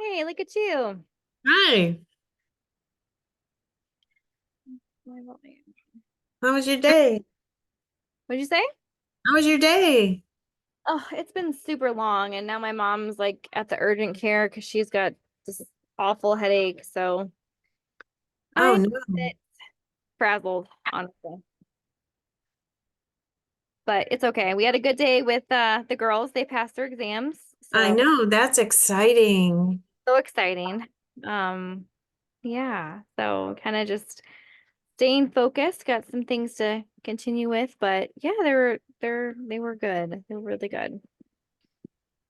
Hey, look at you. Hi, What'd how was your day? you say? How was your day? Oh, it's been super long, and now my mom's like at the urgent care because she's got this awful headache. So Oh I'm a no, bit frazzled, honestly. But it's okay. We had a good day with the girls. They passed their exams, I so know, that's exciting. so exciting. Um, yeah. So kind of just staying focused. Got some things to continue with, but yeah, they were good. They were really good.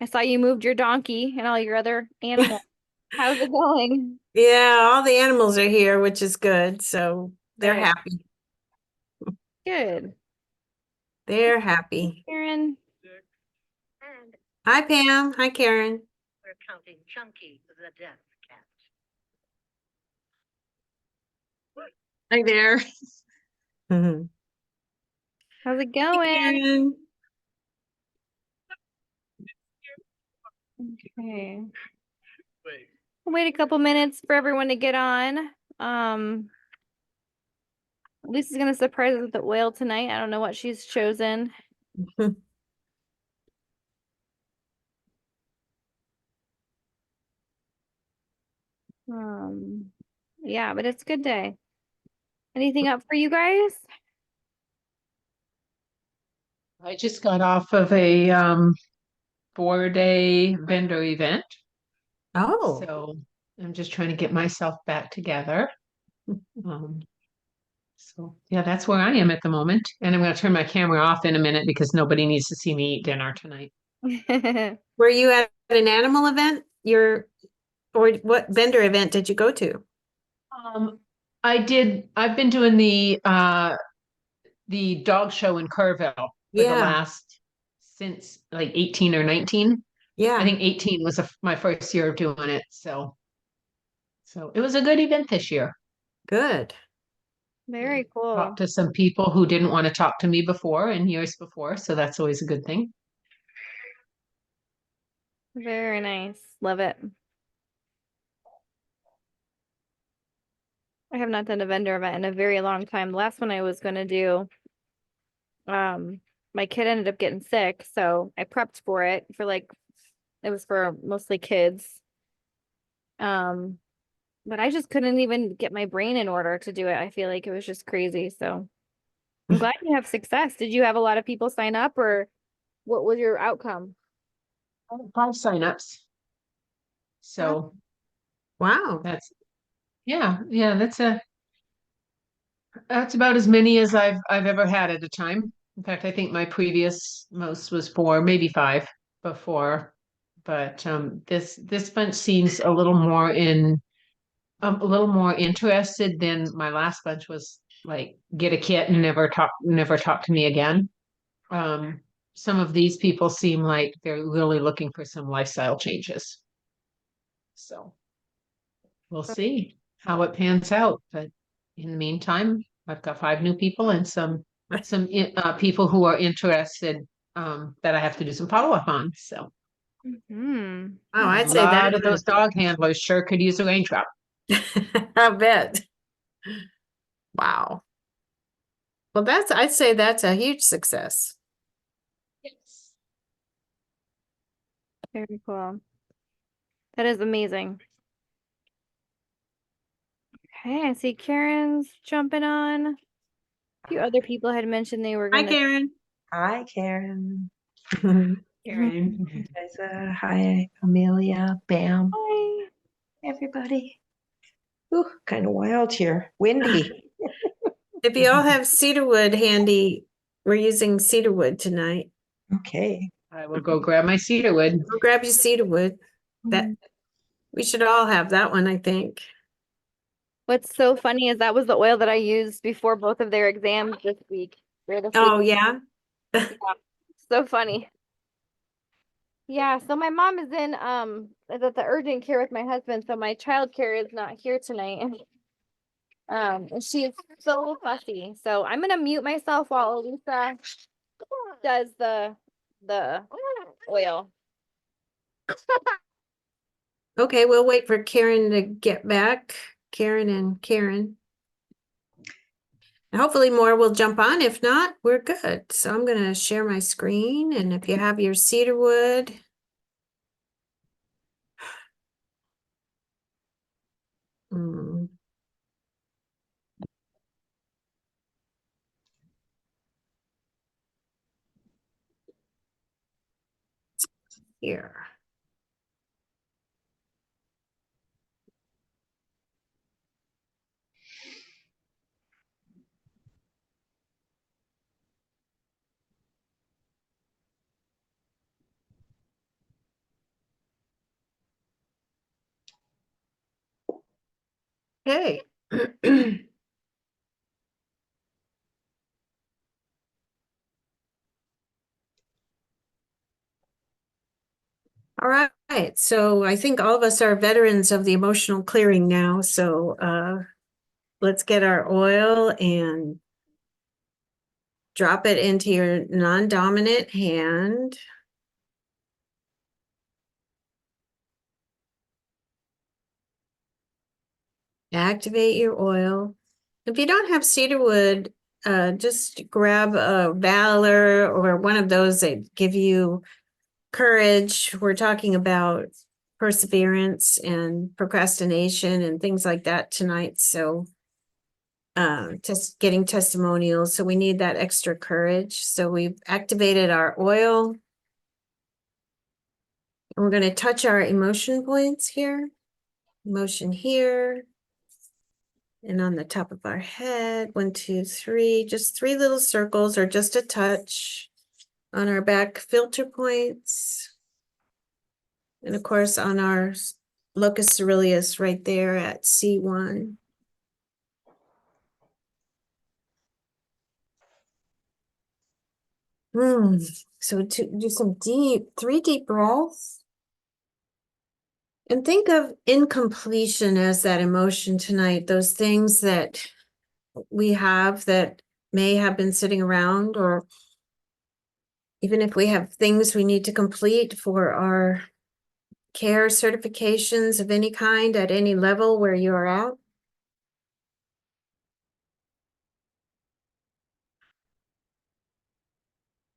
I saw you moved your donkey and all your other animals. How's it going? Yeah, all the animals are here, which is good. So they're Good. happy. Good. They're happy. Karen. Hi, Pam. Hi, Karen. We're counting Chunky the death cat. Hi there. Mhm. How's it Hey, going? Karen. Okay. Wait a couple minutes for everyone to get on. Um, Lisa's gonna surprise us with the oil tonight. I don't know what she's chosen. Um, yeah, but it's a good day. Anything up for you guys? I just got off of a 4-day vendor event. Oh, So I'm just trying to get myself back together. Um, so yeah, that's where I am at the moment. And I'm going to turn my camera off in a minute because nobody needs to see me eat dinner tonight. were you at an animal event? Or what vendor event did you go to? Um, I've been doing the dog show in Kerrville for the Yeah, last since like 18 or 19. I yeah, think 18 was my first year of doing it. So it was a good event this year. good. Very Talked cool. to some people who didn't want to talk to me before and years before, so that's always a good thing. Very nice. Love it. I have not done a vendor event in a very long time. The last one I was gonna do, um, my kid ended up getting sick, so I prepped for it for like it was for mostly kids. Um, but I just couldn't even get my brain in order to do it. I feel like it was just crazy. So I'm glad you have success. Did you have a lot of people sign up or what was your outcome? I had 5 signups. Huh? So Wow. that's yeah, that's about as many as I've ever had at a time. In fact, I think my previous most was 4, maybe 5 before. But this bunch seems a little more interested than my last bunch was like get a kit and never talk to me again. Um, some of these people seem like they're really looking for some lifestyle changes. So we'll see how it pans out. But in the meantime, I've got 5 new people and some people who are interested that I have to do some follow up on. So Hmm. Oh, a I'd say lot of that. those dog handlers sure could use a raindrop. I bet. Wow. Well, I'd say that's a huge success. Yes. Very cool. That is amazing. Okay, I see Karen's jumping on. A few other people had mentioned they were Hi, gonna. Karen. Hi, Karen. Karen. Liza. Hi, Amelia, Bam, Hi. everybody. Ooh, kind of wild here. Windy. If you all have cedar wood handy, we're using cedar wood tonight. Okay. I will go grab my cedar wood. Go grab your cedar wood. That Mm. we should all have that one, I think. What's so funny is that was the oil that I used before both of their exams this week. Or this week. Oh, yeah. Yeah. So funny. Yeah, so my mom is at the urgent care with my husband, so my child care is not here tonight. And she is so fussy. So I'm gonna mute myself while Elisa does the oil. Okay, we'll wait for Karen to get back. Karen and Karen. And hopefully more will jump on. If not, we're good. So I'm gonna share my screen, and if you have your cedar wood. Hmm. Here. Okay. All right, so I think all of us are veterans of the emotional clearing now, so let's get our oil and drop it into your non-dominant hand. Activate your oil. If you don't have cedar wood, just grab a Valor or one of those that give you courage. We're talking about perseverance and procrastination and things like that tonight. So just getting testimonials. So we need that extra courage. So we've activated our oil. And we're going to touch our emotion points here. Emotion here. And on the top of our head, 1, 2, 3, just 3 little circles or just a touch on our back filter points. And of course, on our locus coeruleus right there at C1. So to do some 3 deep breaths. And think of incompletion as that emotion tonight, those things that we have that may have been sitting around, or even if we have things we need to complete for our care certifications of any kind at any level where you're at.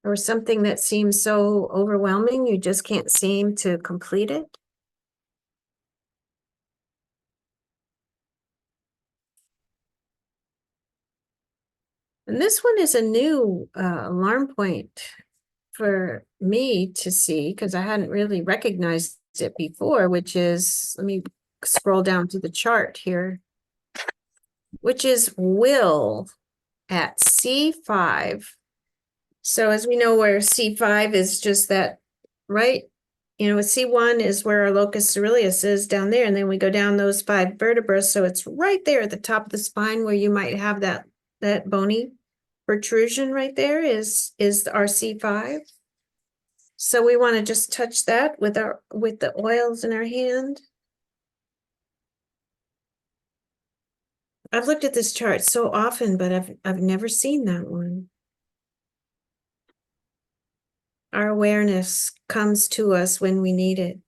Or something that seems so overwhelming, you just can't seem to complete it. And this one is a new alarm point for me to see because I hadn't really recognized it before, which is, let me scroll down to the chart here, which is will at C5. So as we know, where C5 is just that, right? You know, C1 is where our locus coeruleus is down there, and then we go down those 5 vertebrae. So it's right there at the top of the spine where you might have that bony protrusion right there is our C5. So we want to just touch that with the oils in our hand. I've looked at this chart so often, but I've never seen that one. Our awareness comes to us when we need it.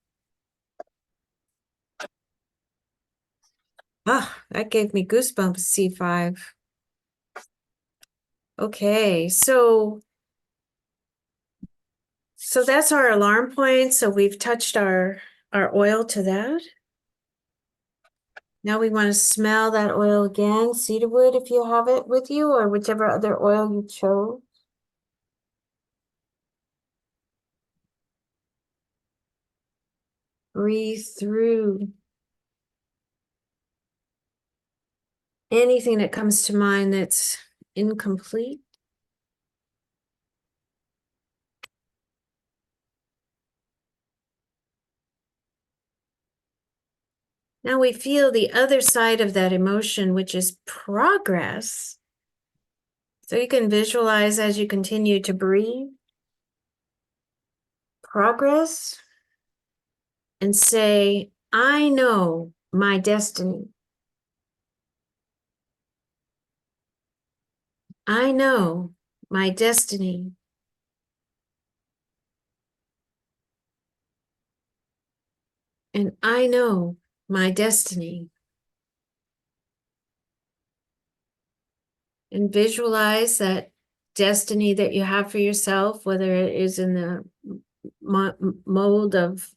Ah, that gave me goosebumps, C5. Okay, so that's our alarm point. So we've touched our oil to that. Now we want to smell that oil again, cedarwood if you have it with you, or whichever other oil you chose. Breathe through anything that comes to mind that's incomplete. Now we feel the other side of that emotion, which is progress. So you can visualize as you continue to breathe, progress, and say, I know my destiny. I know my destiny. And I know my destiny. And visualize that destiny that you have for yourself, whether it is in the mode of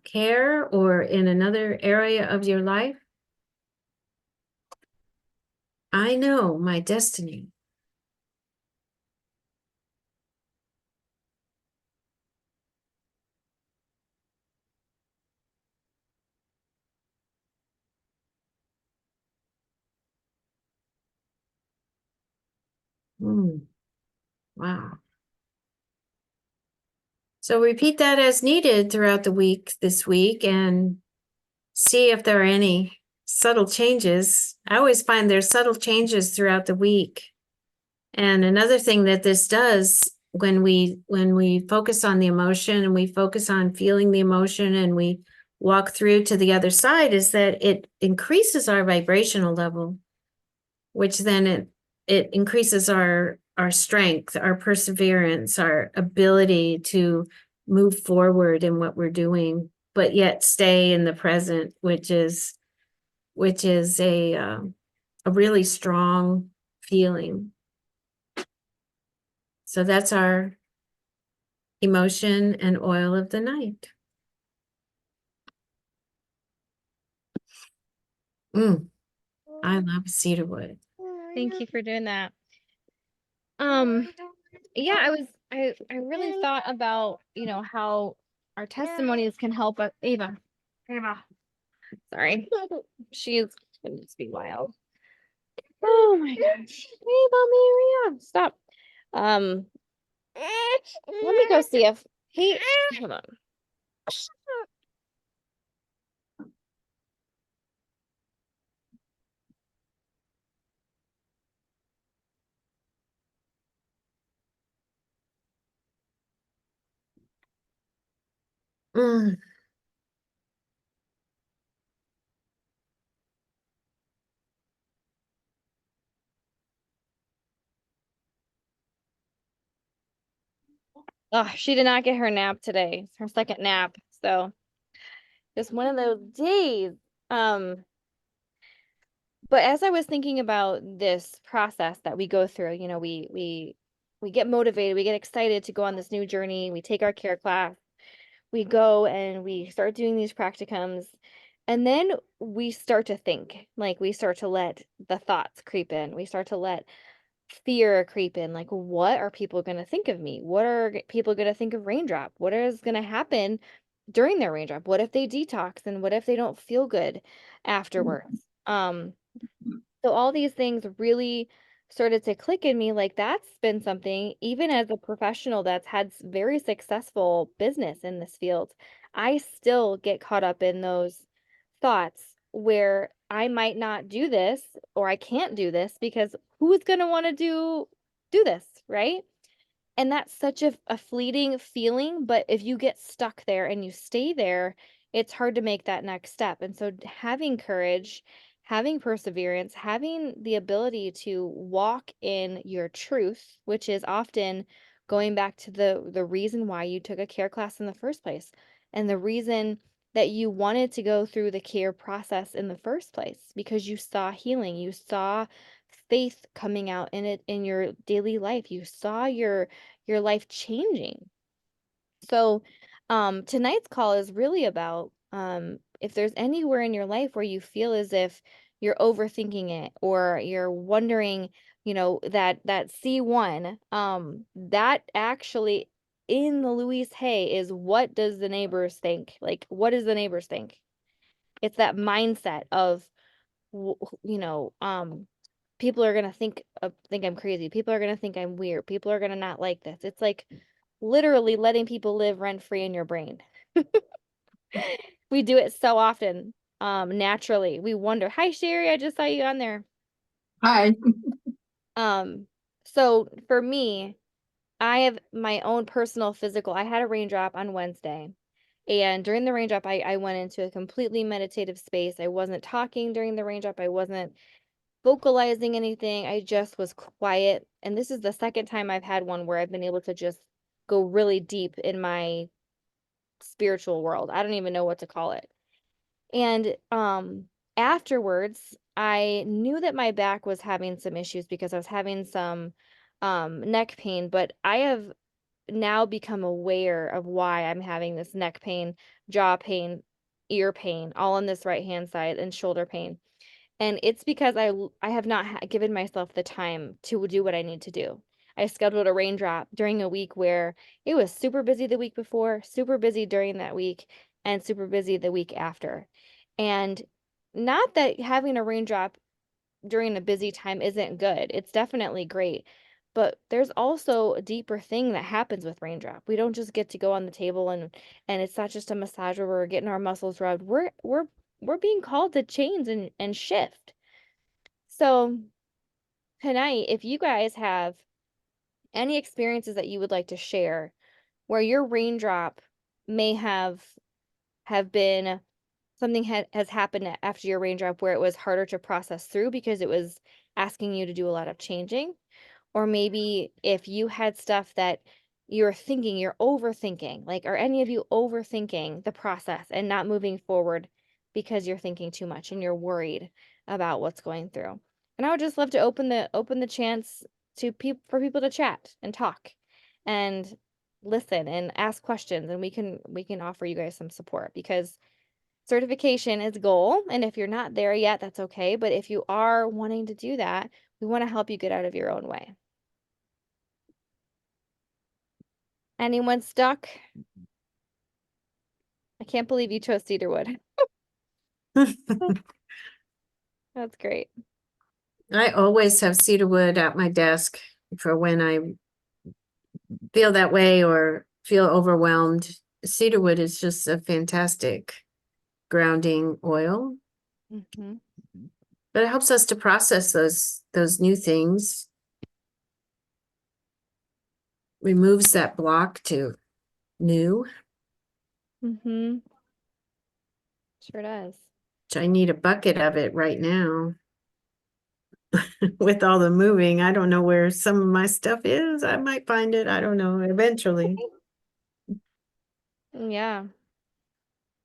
care or in another area of your life. I know my destiny. Wow. So repeat that as needed throughout the week this week and see if there are any subtle changes. I always find there's subtle changes throughout the week. And another thing that this does when we focus on the emotion and we focus on feeling the emotion and we walk through to the other side is that it increases our vibrational level, which then it increases our strength, our perseverance, our ability to move forward in what we're doing, but yet stay in the present, which is a really strong feeling. So that's our emotion and oil of the night. I love cedarwood. Thank you for doing that. Yeah, I really thought about, how our testimonies can help us. Ava, sorry. She's gonna just be wild. Oh my gosh. Ava, Maria, stop. Um, let me go see if hold on. Mm. Oh, she did not get her nap today. It's her second nap. So just one of those days. Um, but as I was thinking about this process that we go through, we get motivated, we get excited to go on this new journey, we take our care class, we go and we start doing these practicums, and then we start to think, like we start to let the thoughts creep in. We start to let fear creep in, like what are people going to think of me? What are people going to think of Raindrop? What is going to happen during their Raindrop? What if they detox and what if they don't feel good afterwards? So all these things really started to click in me, like that's been something, even as a professional that's had very successful business in this field, I still get caught up in those thoughts where I might not do this or I can't do this because who's going to want to do this, right? And that's such a fleeting feeling, but if you get stuck there and you stay there, it's hard to make that next step. And so having courage, having perseverance, having the ability to walk in your truth, which is often going back to the reason why you took a care class in the first place and the reason that you wanted to go through the care process in the first place because you saw healing, you saw faith coming out in it in your daily life. You saw your life changing. So, tonight's call is really about if there's anywhere in your life where you feel as if you're overthinking it or you're wondering, that C1, that actually in the Louise Hay is what does the neighbors think? Like, what does the neighbors think? It's that mindset of, people are gonna think I'm crazy. People are gonna think I'm weird. People are gonna not like this. It's like literally letting people live rent free in your brain. We do it so often. Naturally. We wonder, hi Sherry, I just saw you on there. Hi. So for me, I have my own personal physical. I had a raindrop on Wednesday. And during the raindrop, I went into a completely meditative space. I wasn't talking during the raindrop. I wasn't vocalizing anything. I just was quiet. And this is the second time I've had one where I've been able to just go really deep in my spiritual world. I don't even know what to call it. And afterwards, I knew that my back was having some issues because I was having some neck pain, but I have now become aware of why I'm having this neck pain, jaw pain, ear pain, all on this right hand side, and shoulder pain. And it's because I have not given myself the time to do what I need to do. I scheduled a raindrop during a week where it was super busy the week before, super busy during that week, and super busy the week after. And not that having a raindrop during a busy time isn't good. It's definitely great. But there's also a deeper thing that happens with raindrop. We don't just get to go on the table and it's not just a massage where we're getting our muscles rubbed. We're being called to change and shift. So tonight, if you guys have any experiences that you would like to share where your raindrop may have been something has happened after your raindrop where it was harder to process through because it was asking you to do a lot of changing, or maybe if you had stuff that you're thinking, you're overthinking, like, are any of you overthinking the process and not moving forward because you're thinking too much and you're worried about what's going through? And I would just love to open the chance to for people to chat and talk and listen and ask questions, and we can offer you guys some support because certification is goal, and if you're not there yet, that's okay, but if you are wanting to do that, we want to help you get out of your own way. Anyone stuck? I can't believe you chose cedarwood. That's great. I always have cedarwood at my desk for when I feel that way or feel overwhelmed. Cedarwood is just a fantastic grounding oil, Mm-hmm. but it helps us to process those new things. Removes that block to new, Mm-hmm. Sure does. which I need a bucket of it right now. With all the moving, I don't know where some of my stuff is. I might find it. I don't know, eventually. Yeah.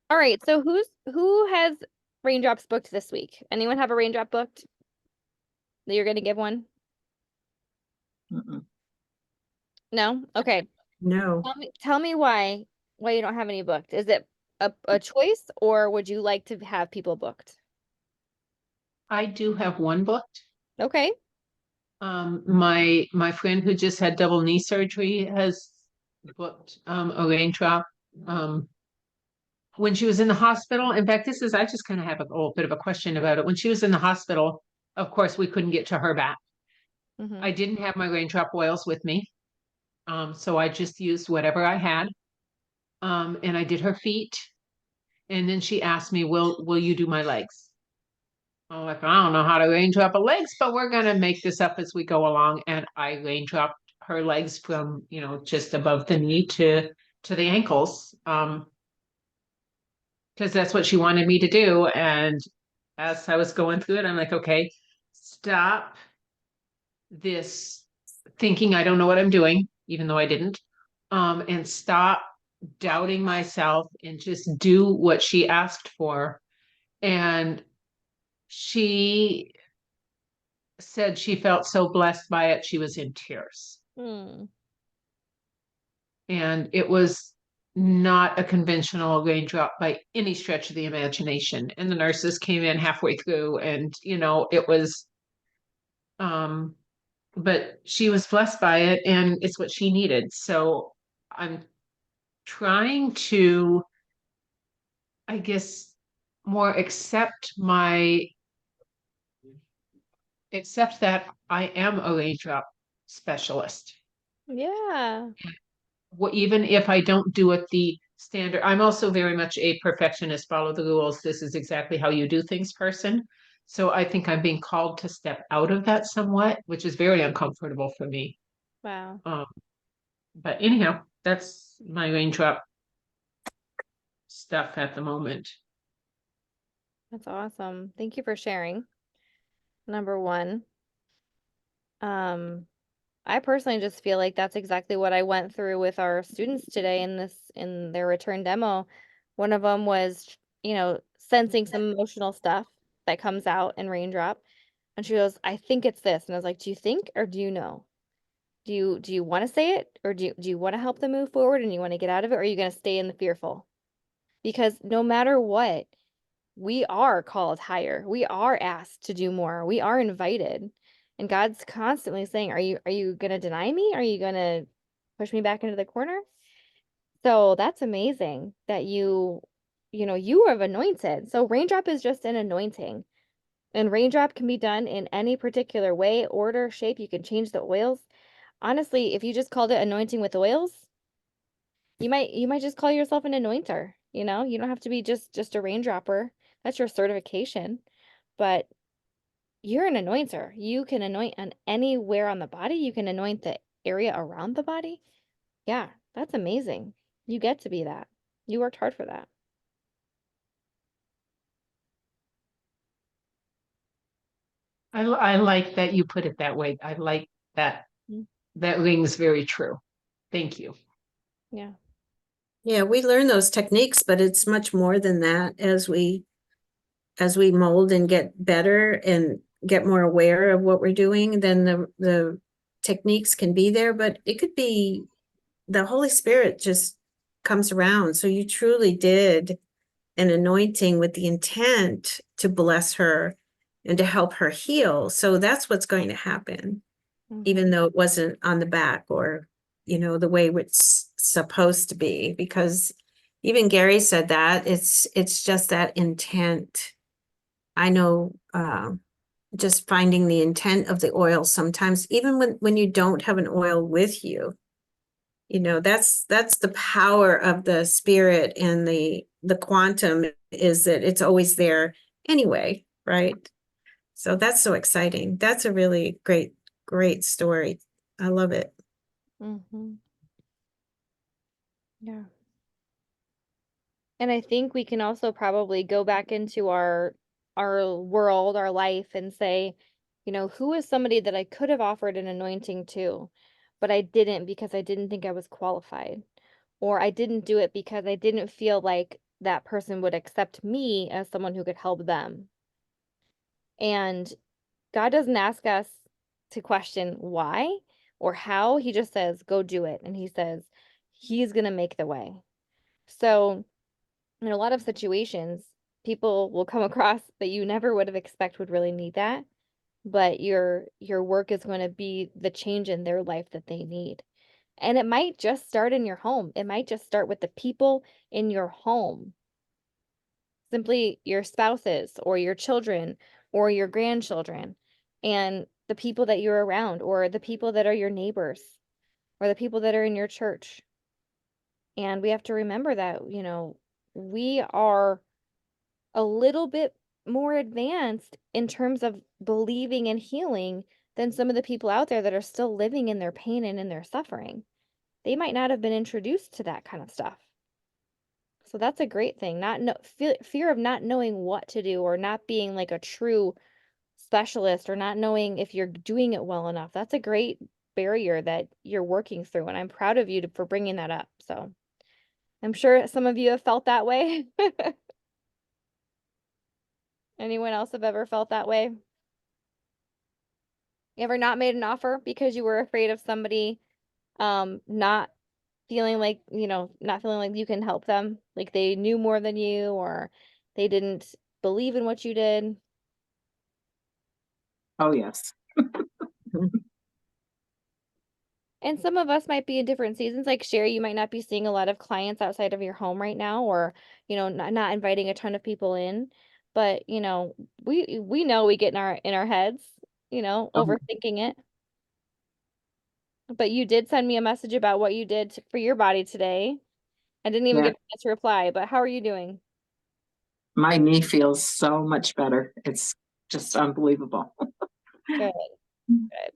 All right. So who has raindrops booked this week? Anyone have a raindrop booked that you're going to give one? No? Okay. No. Tell me why you don't have any booked. Is it a choice, or would you like to have people booked? I do have one booked. Okay. My friend who just had double knee surgery has booked a raindrop. When she was in the hospital, in fact, I just kind of have a little bit of a question about it. When she was in the hospital, of course, we couldn't get to her back. Mm-hmm. I didn't have my raindrop oils with me. So I just used whatever I had. And I did her feet. And then she asked me, will you do my legs? I'm like, I don't know how to raindrop her legs, but we're gonna make this up as we go along. And I raindropped her legs from, just above the knee to the ankles. Because that's what she wanted me to do. And as I was going through it, I'm like, okay, stop this thinking I don't know what I'm doing, even though I didn't. And stop doubting myself and just do what she asked for. And she said she felt so blessed by it, she was in tears. Mm. And it was not a conventional raindrop by any stretch of the imagination. And the nurses came in halfway through, and it was but she was blessed by it, and it's what she needed. So I'm trying to, I guess, more accept that I am a raindrop specialist. Yeah. Even if I don't do it the standard, I'm also very much a perfectionist, follow the rules, this is exactly how you do things person. So I think I'm being called to step out of that somewhat, which is very uncomfortable for me. Wow. But anyhow, that's my raindrop stuff at the moment. That's awesome. Thank you for sharing. Number one. I personally just feel like that's exactly what I went through with our students today in their return demo. One of them was, sensing some emotional stuff that comes out in Raindrop. And she goes, I think it's this. And I was like, do you think or do you know? Do you want to say it, or do you want to help them move forward and you want to get out of it, or are you going to stay in the fearful? Because no matter what, we are called higher. We are asked to do more. We are invited. And God's constantly saying, are you going to deny me? Are you going to push me back into the corner? So that's amazing that you have anointed. So Raindrop is just an anointing. And Raindrop can be done in any particular way, order, shape. You can change the oils. Honestly, if you just called it anointing with oils, you might just call yourself an anointer, you know? You don't have to be just a raindropper. That's your certification. But you're an anointer. You can anoint on anywhere on the body. You can anoint the area around the body. Yeah, that's amazing. You get to be that. You worked hard for that. I like that you put it that way. I like that. Mm. That rings very true. Thank you. Yeah. Yeah, we learn those techniques, but it's much more than that as we mold and get better and get more aware of what we're doing, then the techniques can be there, but it could be the Holy Spirit just comes around. So you truly did an anointing with the intent to bless her and to help her heal. So that's what's going to happen, even Mhm. though it wasn't on the back or, the way it's supposed to be, because even Gary said that it's just that intent. I know, just finding the intent of the oil sometimes, even when you don't have an oil with you, that's the power of the spirit, and the quantum is that it's always there anyway, right? So that's so exciting. That's a really great story. I love it. Mhm. Yeah. And I think we can also probably go back into our world, our life, and say, who is somebody that I could have offered an anointing to, but I didn't because I didn't think I was qualified, or I didn't do it because I didn't feel like that person would accept me as someone who could help them. And God doesn't ask us to question why or how. He just says, go do it. And he says, he's going to make the way. So in a lot of situations, people will come across that you never would have expect would really need that, but your work is going to be the change in their life that they need. And it might just start in your home. It might just start with the people in your home. Simply your spouses or your children or your grandchildren and the people that you're around or the people that are your neighbors or the people that are in your church. And we have to remember that, we are a little bit more advanced in terms of believing and healing than some of the people out there that are still living in their pain and in their suffering. They might not have been introduced to that kind of stuff. So that's a great thing. Not no fear of not knowing what to do or not being like a true specialist or not knowing if you're doing it well enough. That's a great barrier that you're working through, and I'm proud of you for bringing that up. So I'm sure some of you have felt that way. Anyone else have ever felt that way? You ever not made an offer because you were afraid of somebody not feeling like, not feeling like you can help them, like they knew more than you or they didn't believe in what you did? Oh, yes. And some of us might be in different seasons. Like Sherry, you might not be seeing a lot of clients outside of your home right now, or, not inviting a ton of people in. But, we know we get in our heads, overthinking it. But you did send me a message about what you did for your body today. I didn't even Yeah, get a chance to reply, but how are you doing? my knee feels so much better. It's just unbelievable. Good, good.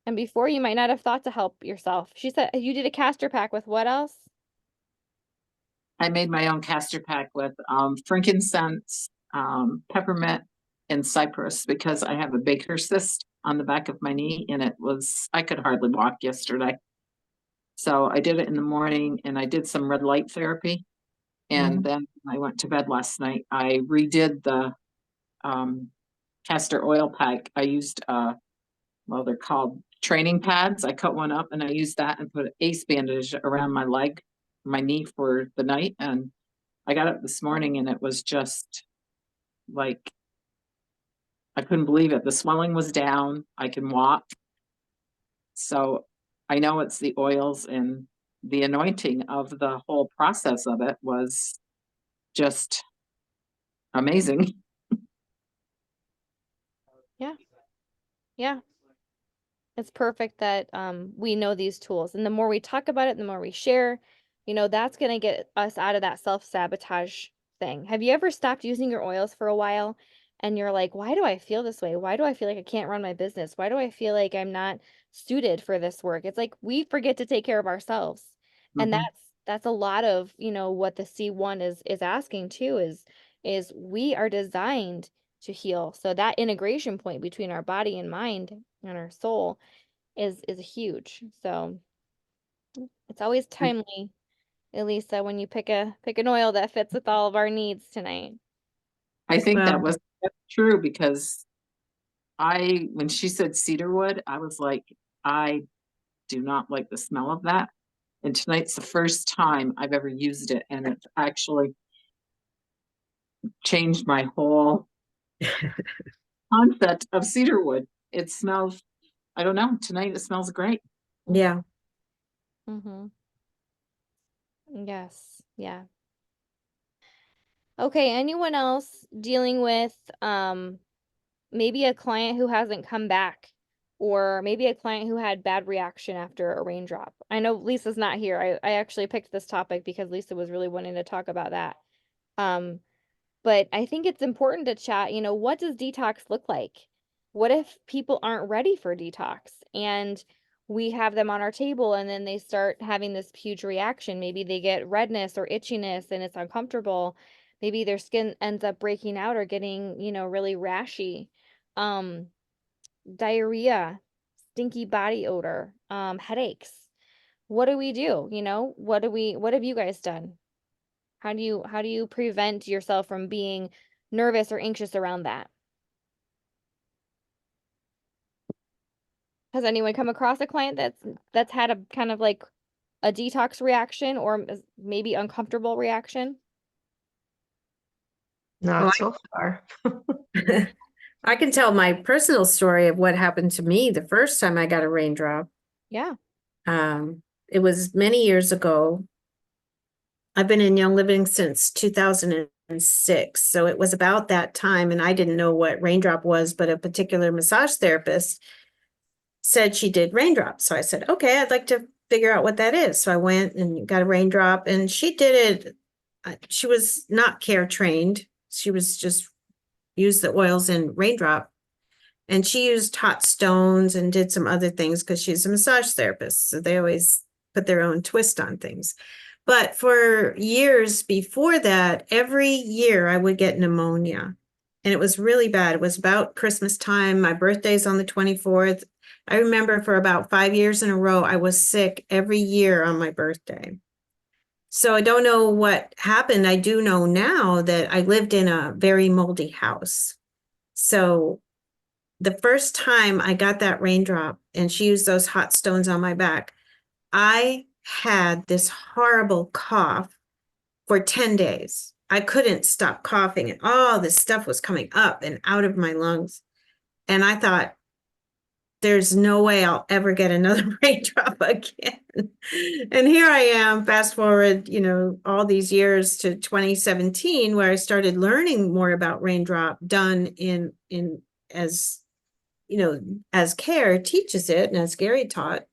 And before you might not have thought to help yourself. She said you did a castor pack with what else? I made my own castor pack with frankincense, peppermint, and cypress because I have a Baker cyst on the back of my knee, and I could hardly walk yesterday. So I did it in the morning, and I did some red light therapy. And then I went to bed last night. I redid the castor oil pack. I used well, they're called training pads. I cut one up and I used that and put an ace bandage around my leg, my knee for the night. And I got up this morning and it was just like, I couldn't believe it. The swelling was down. I can walk. So I know it's the oils, and the anointing of the whole process of it was just amazing. Yeah. It's perfect that we know these tools. And the more we talk about it, the more we share, that's going to get us out of that self-sabotage thing. Have you ever stopped using your oils for a while and you're like, why do I feel this way? Why do I feel like I can't run my business? Why do I feel like I'm not suited for this work? It's like we forget to take care of ourselves. And Mhm. that's a lot of, what the C1 is asking too is we are designed to heal. So that integration point between our body and mind and our soul is huge. So it's always timely, Elisa, when you pick an oil that fits with all of our needs tonight. I think Well, that's true because when she said cedarwood, I was like, I do not like the smell of that. And tonight's the first time I've ever used it, and it's actually changed my whole concept of cedarwood. It smells, I don't know, tonight it smells great. yeah. Mm-hmm. Yes. Yeah. Okay. Anyone else dealing with maybe a client who hasn't come back, or maybe a client who had bad reaction after a raindrop? I know Lisa's not here. I actually picked this topic because Lisa was really wanting to talk about that. But I think it's important to chat, what does detox look like? What if people aren't ready for detox and we have them on our table and then they start having this huge reaction? Maybe they get redness or itchiness and it's uncomfortable. Maybe their skin ends up breaking out or getting, really rashy. Um, Diarrhea, stinky body odor, headaches. What do we do? What have you guys done? How do you prevent yourself from being nervous or anxious around that? Has anyone come across a client that's had a kind of like a detox reaction or maybe uncomfortable reaction? Well, Not so far. I can tell my personal story of what happened to me the first time I got a raindrop. Yeah. It was many years ago. I've been in Young Living since 2006. So it was about that time, and I didn't know what raindrop was, but a particular massage therapist said she did raindrops. So I said, okay, I'd like to figure out what that is. So I went and got a raindrop, and she did it. She was not care trained. She was just used the oils in raindrop. And she used hot stones and did some other things because she's a massage therapist. So they always put their own twist on things. But for years before that, every year I would get pneumonia. And it was really bad. It was about Christmas time. My birthday's on the 24th. I remember for about 5 years in a row, I was sick every year on my birthday. So I don't know what happened. I do know now that I lived in a very moldy house. So the first time I got that raindrop and she used those hot stones on my back, I had this horrible cough for 10 days. I couldn't stop coughing and all this stuff was coming up and out of my lungs. And I thought, there's no way I'll ever get another raindrop again. And here I am, fast forward, all these years to 2017, where I started learning more about raindrop done in as as CARE teaches it, and as Gary taught,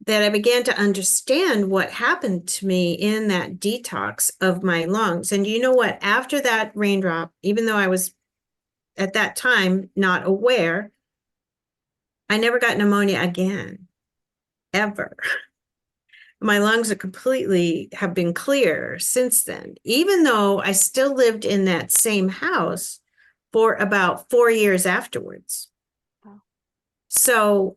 that I began to understand what happened to me in that detox of my lungs. And you know what? After that raindrop, even though I was at that time not aware, I never got pneumonia again, ever. My lungs have been clear since then, even though I still lived in that same house for about 4 years afterwards. Wow. So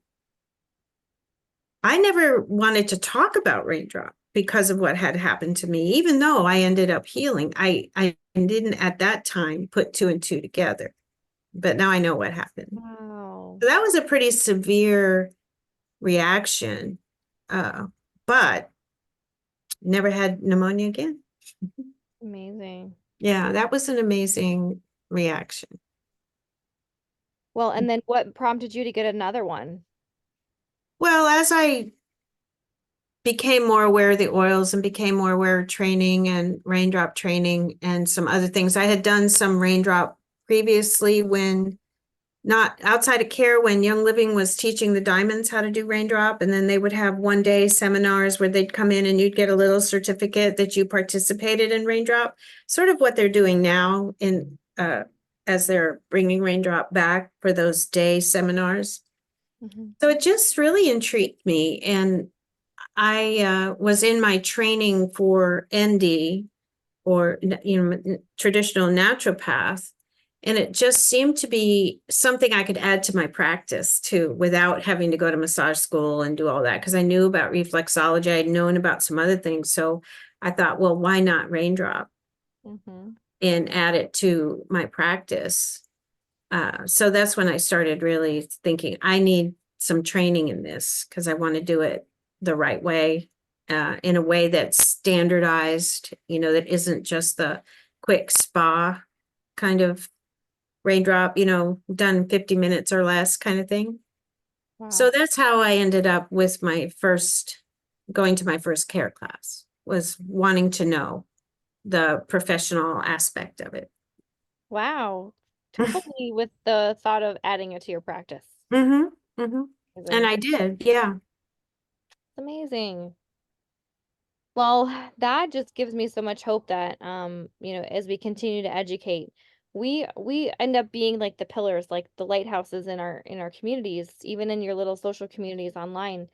I never wanted to talk about raindrop because of what had happened to me. Even though I ended up healing, I didn't at that time put two and two together. But now I know what happened. Wow. So that was a pretty severe reaction. But never had pneumonia again. Amazing. Yeah, that was an amazing reaction. Well, and then what prompted you to get another one? Well, as I became more aware of the oils and became more aware of training and raindrop training and some other things, I had done some raindrop previously when not outside of care, when Young Living was teaching the diamonds how to do raindrop. And then they would have 1-day seminars where they'd come in and you'd get a little certificate that you participated in raindrop, sort of what they're doing now in as they're bringing raindrop back for those day seminars. Mhm. So it just really intrigued me. And I was in my training for ND, or traditional naturopath, and it just seemed to be something I could add to my practice too, without having to go to massage school and do all that, because I knew about reflexology. I'd known about some other things, so I thought, well, why not raindrop Mhm. and add it to my practice? So that's when I started really thinking I need some training in this, because I want to do it the right way, in a way that's standardized, that isn't just the quick spa kind of raindrop, done 50 minutes or less kind of thing. So Wow. that's how I ended up with going to my first care class, was wanting to know the professional aspect of it. Wow. Totally with the thought of adding it to your practice. Mm-hmm, mm-hmm. Is And it- I did, yeah. It's amazing. Well, that just gives me so much hope that as we continue to educate, we end up being like the pillars, like the lighthouses in our communities, even in your little social communities online.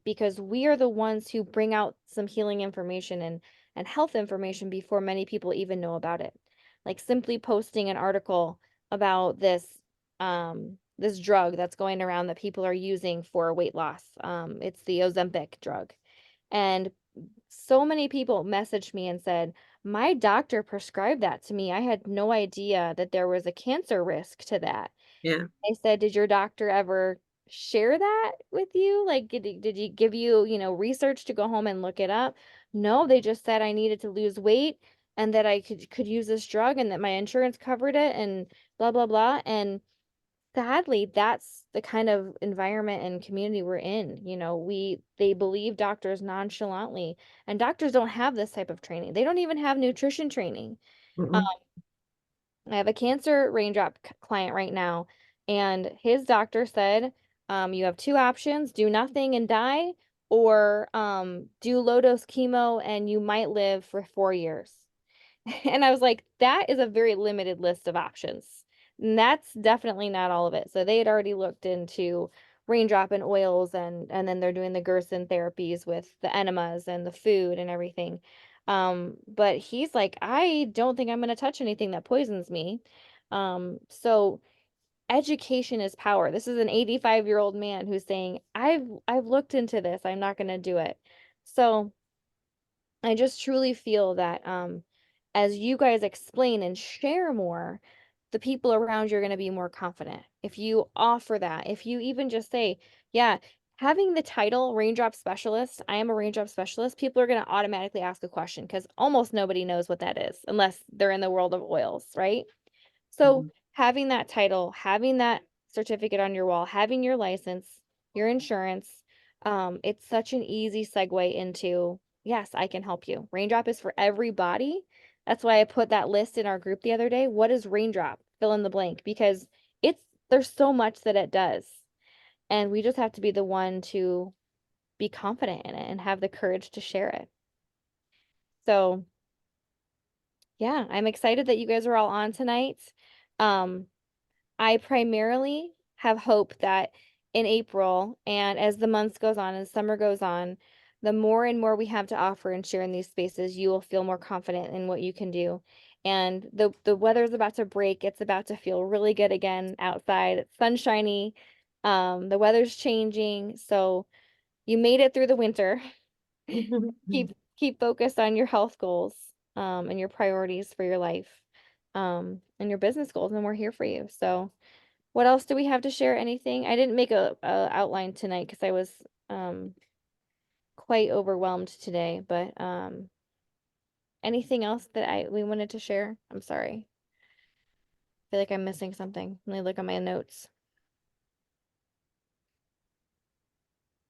Because we are the ones who bring out some healing information and health information before many people even know about it. Like simply posting an article about this drug that's going around that people are using for weight loss. It's the Ozempic drug. And so many people messaged me and said, my doctor prescribed that to me. I had no idea that there was a cancer risk to that. Yeah. I said, did your doctor ever share that with you? Like, did he give you, research to go home and look it up? No, they just said I needed to lose weight and that I could use this drug and that my insurance covered it and blah, blah, blah. And sadly, that's the kind of environment and community we're in. They believe doctors nonchalantly, and doctors don't have this type of training. They don't even have nutrition training. Mm-mm. I have a cancer raindrop client right now, and his doctor said, you have two options: do nothing and die, or do low dose chemo and you might live for 4 years. And I was like, that is a very limited list of options. And that's definitely not all of it. So they had already looked into raindrop and oils and then they're doing the Gerson therapies with the enemas and the food and everything. But he's like, I don't think I'm going to touch anything that poisons me. So education is power. This is an 85-year-old man who's saying, I've looked into this. I'm not going to do it. So I just truly feel that as you guys explain and share more, the people around you are going to be more confident. If you offer that, if you even just say, yeah, having the title raindrop specialist, I am a raindrop specialist, people are going to automatically ask a question because almost nobody knows what that is unless they're in the world of oils, right? So having that title, having that certificate on your wall, having your license, your insurance, it's such an easy segue into, yes, I can help you. Raindrop is for everybody. That's why I put that list in our group the other day. What is raindrop? Fill in the blank because there's so much that it does. And we just have to be the one to be confident in it and have the courage to share it. So yeah, I'm excited that you guys are all on tonight. Um, I primarily have hope that in April and as the months goes on and summer goes on, the more and more we have to offer and share in these spaces, you will feel more confident in what you can do. And the weather's about to break. It's about to feel really good again outside. It's sunshiny. The weather's changing. So you made it through the winter. keep focused on your health goals, and your priorities for your life, and your business goals, and we're here for you. So what else do we have to share? Anything? I didn't make a outline tonight because I was quite overwhelmed today, but anything else that we wanted to share? I'm sorry. I feel like I'm missing something. Let me look at my notes.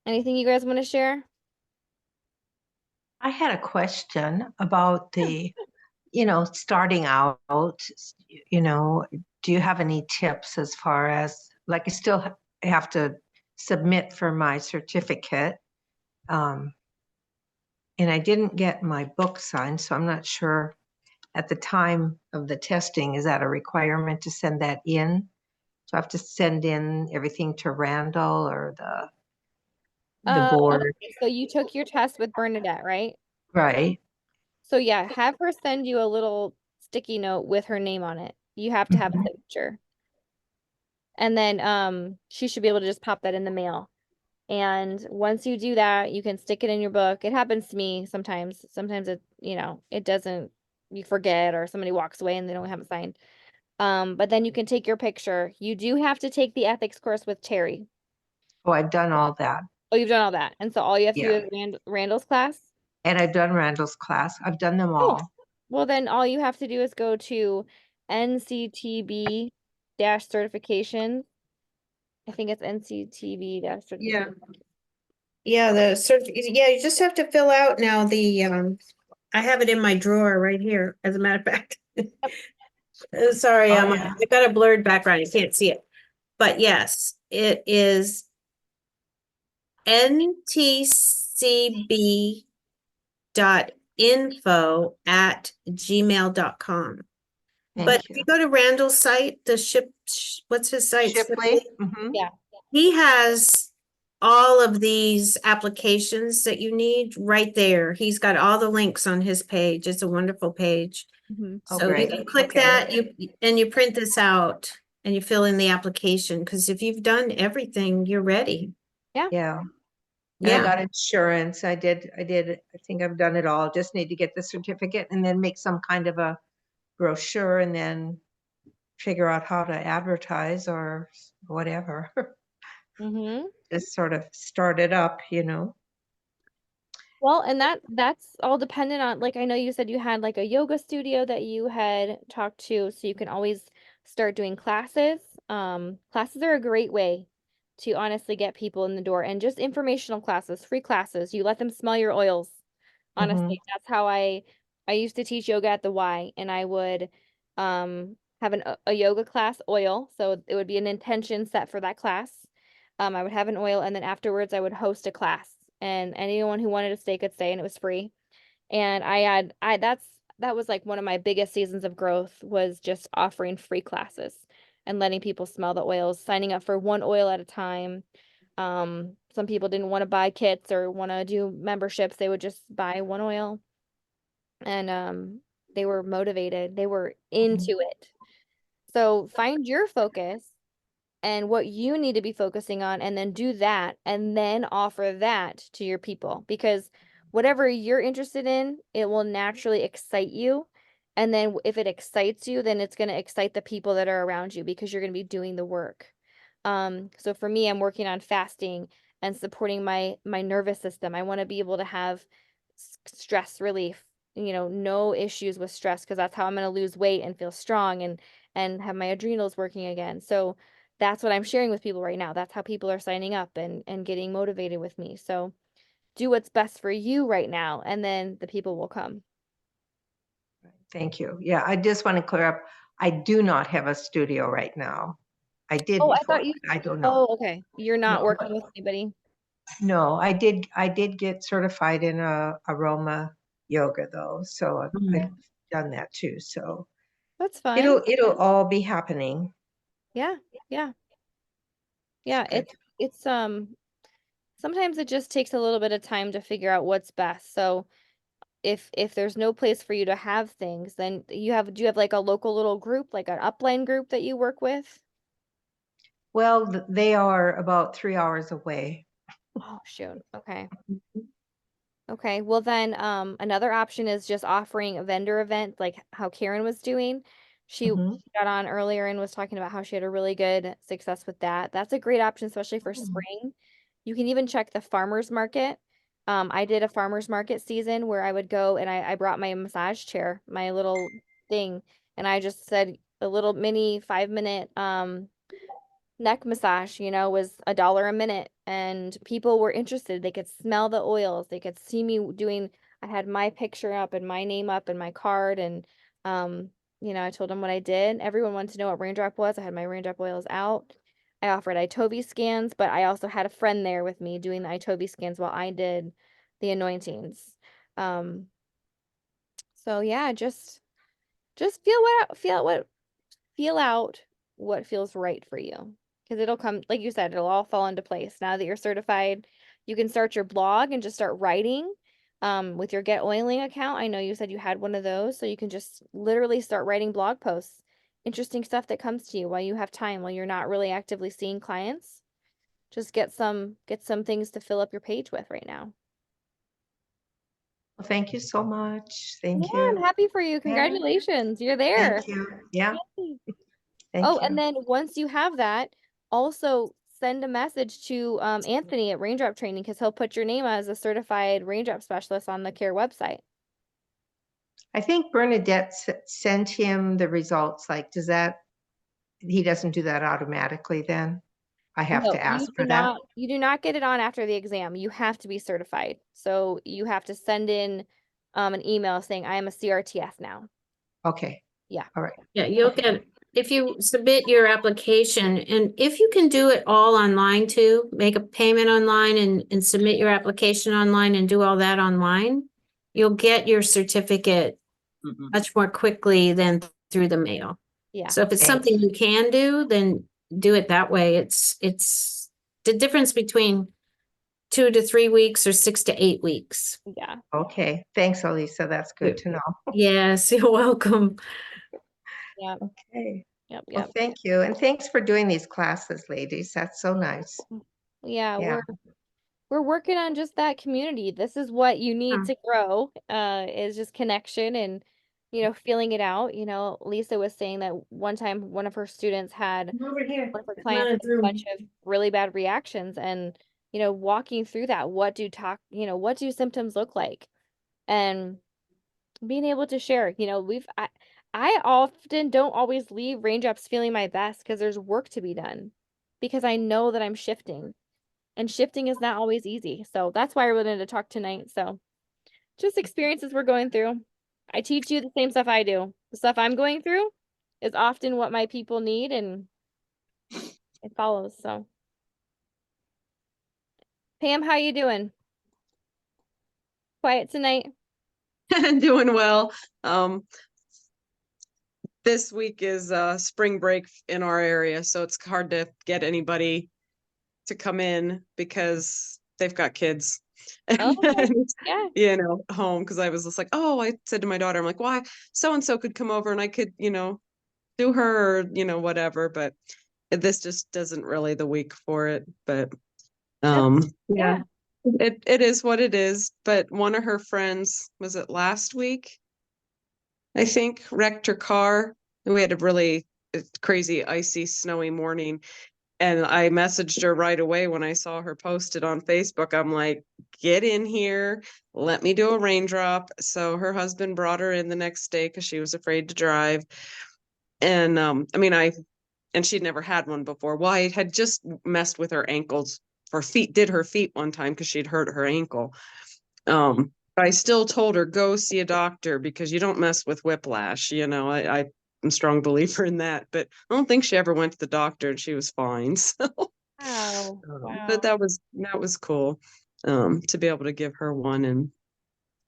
Anything you guys want to share? I had a question about starting out, do you have any tips as far as, like, I still have to submit for my certificate. And I didn't get my book signed, so I'm not sure at the time of the testing, is that a requirement to send that in? So I have to send in everything to Randall or the board, Okay, so you took your test with Bernadette, right? right? So yeah, have her send you a little sticky note with her name on it. You have to have a Mhm. signature. And then she should be able to just pop that in the mail. And once you do that, you can stick it in your book. It happens to me sometimes. Sometimes it, it doesn't, you forget or somebody walks away and they don't have it signed. But then you can take your picture. You do have to take the ethics course with Terry. Oh, I've done all that. Oh, you've done all that. And so all you have to do Yeah. is Randall's class. And I've done Randall's class. I've done them Oh, all. well, then all you have to do is go to NCTB dash certification. I think it's NCTB dash Yeah. certification. Yeah, yeah, you just have to fill out now I have it in my drawer right here, as a matter of fact. Sorry, Oh, yeah. I got a blurred background, you can't see it. But yes, it is ntcb.info@gmail.com. But Thank if you you. go to Randall's site, what's his site? Shipley? Mhm. Yeah. He has all of these applications that you need right there. He's got all the links on his page. It's a wonderful page. Mhm. Oh, So you great. can click Okay. that, you print this out and you fill in the application, because if you've done everything, you're ready. Yeah. And I Yeah, got insurance. I think I've done it all. Just need to get the certificate and then make some kind of a brochure and then figure out how to advertise or whatever. Mm-hmm. Just sort of start it up. Well, and that's all dependent on, like, I know you said you had like a yoga studio that you had talked to, so you can always start doing classes. Classes are a great way to honestly get people in the door, and just informational classes, free classes. You let them smell your oils. Mhm. Honestly, that's how I used to teach yoga at the Y, and I would have a yoga class oil, so it would be an intention set for that class. I would have an oil, and then afterwards I would host a class, and anyone who wanted to stay could stay, and it was free. And that was like one of my biggest seasons of growth, was just offering free classes and letting people smell the oils, signing up for one oil at a time. Some people didn't want to buy kits or want to do memberships. They would just buy one oil, and they were motivated. They were into it. So find your focus and what you need to be focusing on, and then do that, and then offer that to your people, because whatever you're interested in, it will naturally excite you. And then if it excites you, then it's going to excite the people that are around you, because you're going to be doing the work. So for me, I'm working on fasting and supporting my nervous system. I want to be able to have stress relief, no issues with stress, because that's how I'm going to lose weight and feel strong and have my adrenals working again. So that's what I'm sharing with people right now. That's how people are signing up and getting motivated with me. So do what's best for you right now, and then the people will come. Thank you. Yeah, I just want to clear up. I do not have a studio right now. I did Oh, I before, thought you, but I don't know. oh, okay. You're not No, working with anybody. no, I did get certified in aroma yoga though, so I've done that too. So That's fun. it'll all be happening. Yeah, yeah, yeah. Good. It's sometimes it just takes a little bit of time to figure out what's best. So if there's no place for you to have things, then do you have like a local little group, like an upline group that you work with? Well, they are about 3 hours away. Oh, shoot. Okay. Okay, well then, another option is just offering a vendor event like how Karen was doing. She Mhm. got on earlier and was talking about how she had a really good success with that. That's a great option, especially for Oh. spring. You can even check the farmer's market. I did a farmer's market season where I would go and I brought my massage chair, my little thing, and I just said a little mini 5 minute neck massage, was $1 a minute, and people were interested. They could smell the oils. They could see me doing. I had my picture up and my name up and my card, and I told them what I did. Everyone wanted to know what raindrop was. I had my raindrop oils out. I offered Itovi scans, but I also had a friend there with me doing the Itovi scans while I did the anointings. Um, so yeah, just feel out what feels right for you. Because it'll come, like you said, it'll all fall into place. Now that you're certified, you can start your blog and just start writing. With your Get Oiling account, I know you said you had one of those, so you can just literally start writing blog posts, interesting stuff that comes to you while you have time, while you're not really actively seeing clients. Just get some things to fill up your page with right now. Well, thank you so much. Yeah, Thank I'm you. happy for you. Congratulations, you're there. Thank you. Yeah, Yay. thank Oh, and you. then once you have that, also send a message to Anthony at Raindrop Training because he'll put your name as a certified raindrop specialist on the CARE website. I think Bernadette sent him the results. Like, he doesn't do that automatically then? I have No, to ask for that? you do not get it on after the exam. You have to be certified. So you have to send in an email saying, I am a CRTS now. Okay. Yeah. All right. Yeah, you'll Okay. get, if you submit your application, and if you can do it all online too, make a payment online and submit your application online and do all that online, you'll get your certificate Mhm. much more quickly than through the mail. Yeah. So if it's Thanks. something you can do, then do it that way. It's the difference between 2 to 3 weeks or 6 to 8 weeks. Yeah. Okay. Thanks, Elisa. That's good to know. Yes, you're welcome. Yeah. Okay. Yep. Well, Yep. thank you. And thanks for doing these classes, ladies. That's so nice. Yeah. Yeah. We're working on just that community. This is what you need Hmm. to grow, is just connection and, feeling it out. Lisa was saying that one time one of her students had Over here. one of her clients had a bunch of really bad reactions and, walking through that, what do symptoms look like? And being able to share, I often don't always leave raindrops feeling my best because there's work to be done because I know that I'm shifting. And shifting is not always easy. So that's why I wanted to talk tonight. So just experiences we're going through. I teach you the same stuff I do. The stuff I'm going through is often what my people need and it follows. So Pam, how you doing? Quiet tonight? Doing well. This week is spring break in our area, so it's hard to get anybody to come in because they've got kids. Oh, okay. Yeah. Home because I was just like, oh, I said to my daughter, I'm like, why so and so could come over and I could, do her or, whatever, but this just doesn't really the week for it. But yeah. Yeah. It is what it is. But one of her friends, was it last week? I think wrecked her car. And we had a really crazy, icy, snowy morning. And I messaged her right away when I saw her posted on Facebook. I'm like, get in here, let me do a raindrop. So her husband brought her in the next day because she was afraid to drive. And and she'd never had one before. Well, I had just messed with her ankles for feet, did her feet one time because she'd hurt her ankle. But I still told her, go see a doctor because you don't mess with whiplash. I'm a strong believer in that, but I don't think she ever went to the doctor and she was fine. So, Wow. but that was cool, to be able to give her one. And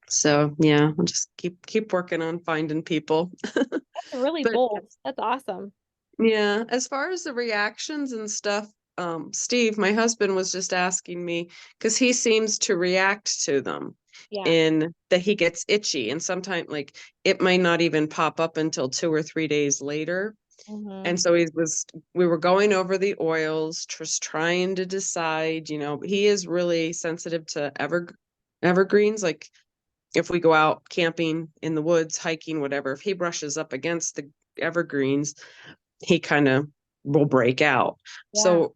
so, yeah, I'll just keep working on finding people. That's really But bold. That's awesome. yeah, as far as the reactions and stuff, Steve, my husband was just asking me because he seems to react to them Yeah. in that he gets itchy and sometimes like it might not even pop up until 2 or 3 days later. Mm-hmm. And so we were going over the oils, just trying to decide, he is really sensitive to evergreens, like if we go out camping in the woods, hiking, whatever, if he brushes up against the evergreens, he kind of will break out. Yeah. So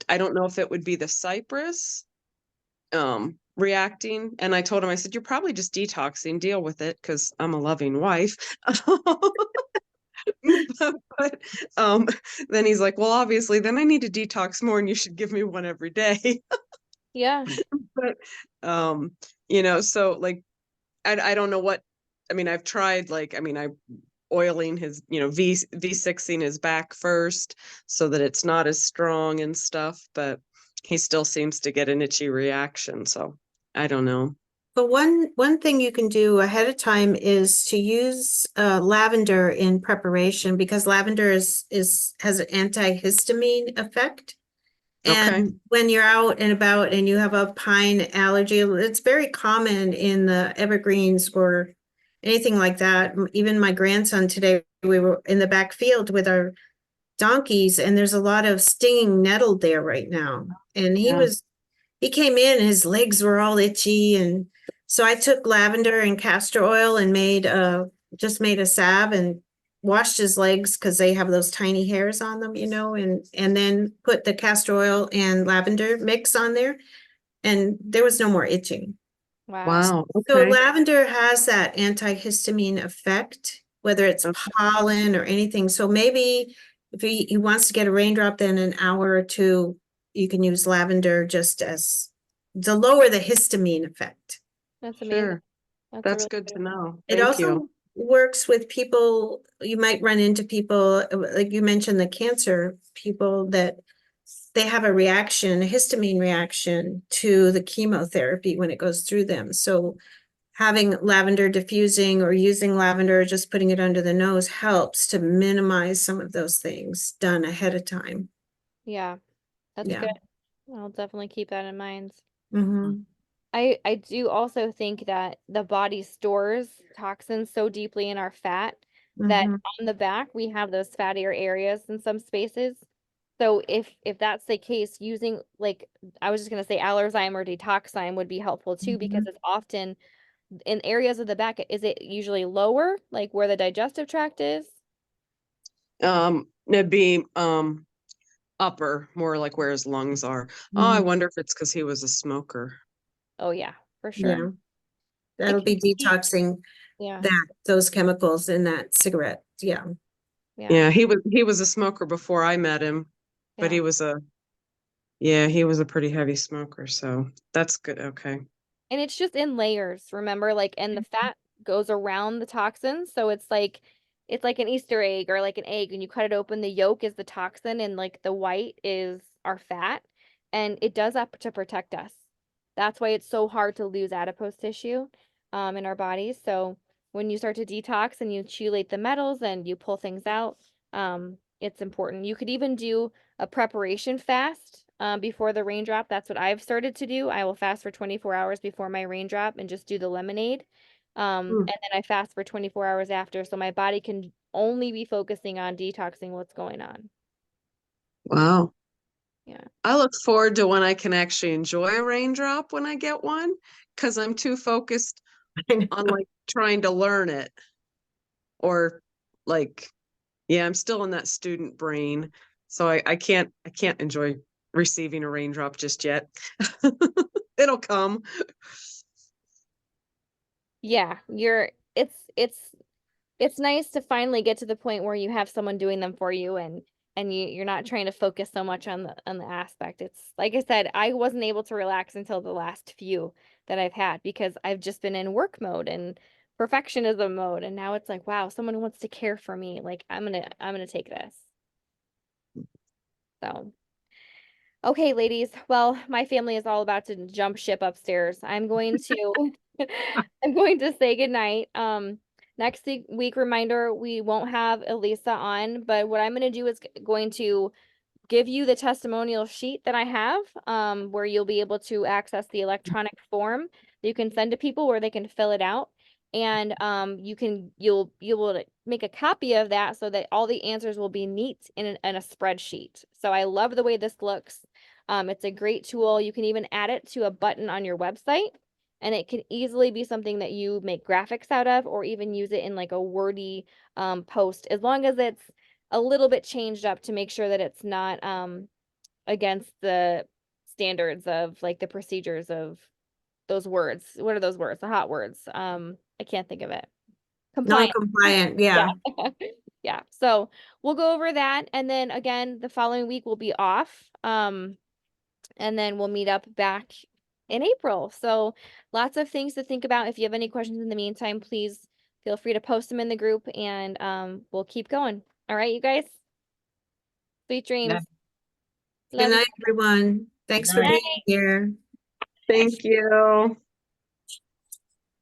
I don't know if it would be the cypress reacting. And I told him, I said, you're probably just detoxing, deal with it, because I'm a loving wife. but then he's like, well, obviously, then I need to detox more and you should give me one every day. Yeah. But so like I don't know what, I mean, I've tried, like, I mean, I oiling his, V6ing his back first so that it's not as strong and stuff, but he still seems to get an itchy reaction. So I don't know. But one thing you can do ahead of time is to use lavender in preparation, because lavender has an antihistamine effect. Okay. And when you're out and about and you have a pine allergy, it's very common in the evergreens or anything like that. Even my grandson today, we were in the back field with our donkeys, and there's a lot of stinging nettle there right now. And Yeah. he came in, his legs were all itchy, and so I took lavender and castor oil and made a salve and washed his legs because they have those tiny hairs on them, and then put the castor oil and lavender mix on there, and there was no more itching. Wow. Wow. So Okay. lavender has that antihistamine effect, whether it's Okay. pollen or anything. So maybe if he wants to get a raindrop, then an hour or two, you can use lavender just as to lower the histamine effect. That's amazing. Sure. That's a That's really good to know. It Thank also you. works with people, you might run into people, like you mentioned, the cancer people that they have a reaction, a histamine reaction to the chemotherapy when it goes through them. So having lavender diffusing or using lavender, just putting it under the nose helps to minimize some of those things done ahead of time. Yeah, that's Yeah. good. I'll definitely keep that in mind. Mm-hmm. I do also think that the body stores toxins so deeply in our fat that Mm-hmm. on the back we have those fattier areas in some spaces. So if that's the case, using, like, I was just gonna say Allerzyme or Detoxzyme would be helpful too, because it's often in areas of the back. Is it usually lower, like where the digestive tract is? It'd be upper, more like where his lungs are. Oh, I wonder if it's because he was a smoker. Oh yeah, for Yeah, sure. that'll be can be- detoxing Yeah, those chemicals in that cigarette. Yeah. Yeah, he was a smoker before I met him, but yeah. he was a pretty heavy smoker, so that's good. Okay. And it's just in layers, remember? Like, and the fat goes around the toxins. So it's like an Easter egg or like an egg. When you cut it open, the yolk is the toxin and like the white is our fat. And it does that to protect us. That's why it's so hard to lose adipose tissue in our bodies. So when you start to detox and you chelate the metals and you pull things out, it's important. You could even do a preparation fast before the raindrop. That's what I've started to do. I will fast for 24 hours before my raindrop and just do the lemonade. And then I fast for 24 hours after, so my body can only be focusing on detoxing what's going on. Wow. Yeah. I look forward to when I can actually enjoy a raindrop when I get one, because I'm too focused on like trying to learn it. Or like, yeah, I'm still in that student brain. So I can't enjoy receiving a raindrop just yet. It'll come. Yeah, it's nice to finally get to the point where you have someone doing them for you, and you're not trying to focus so much on the aspect. It's like I said, I wasn't able to relax until the last few that I've had, because I've just been in work mode and perfectionism mode, and now it's like, wow, someone wants to care for me. Like, I'm gonna take this. So, okay, ladies. Well, my family is all about to jump ship upstairs. I'm going to I'm going to say goodnight. Next week reminder, we won't have Elisa on, but what I'm going to do is going to give you the testimonial sheet that I have, where you'll be able to access the electronic form that you can send to people where they can fill it out. And you'll make a copy of that so that all the answers will be neat in a spreadsheet. So I love the way this looks. It's a great tool. You can even add it to a button on your website. And it can easily be something that you make graphics out of, or even use it in like a wordy post, as long as it's a little bit changed up to make sure that it's not against the standards of like the procedures of those words. What are those words? The hot words. I can't think of it. Compliant. Non-compliant, yeah. Yeah, so we'll go over that, and then again, the following week we'll be off. And then we'll meet up back in April. So lots of things to think about. If you have any questions in the meantime, please feel free to post them in the group, and we'll keep going. All right, you guys? Sweet dreams. Good Love you. night, everyone. Thanks for Night. being here. Thank you.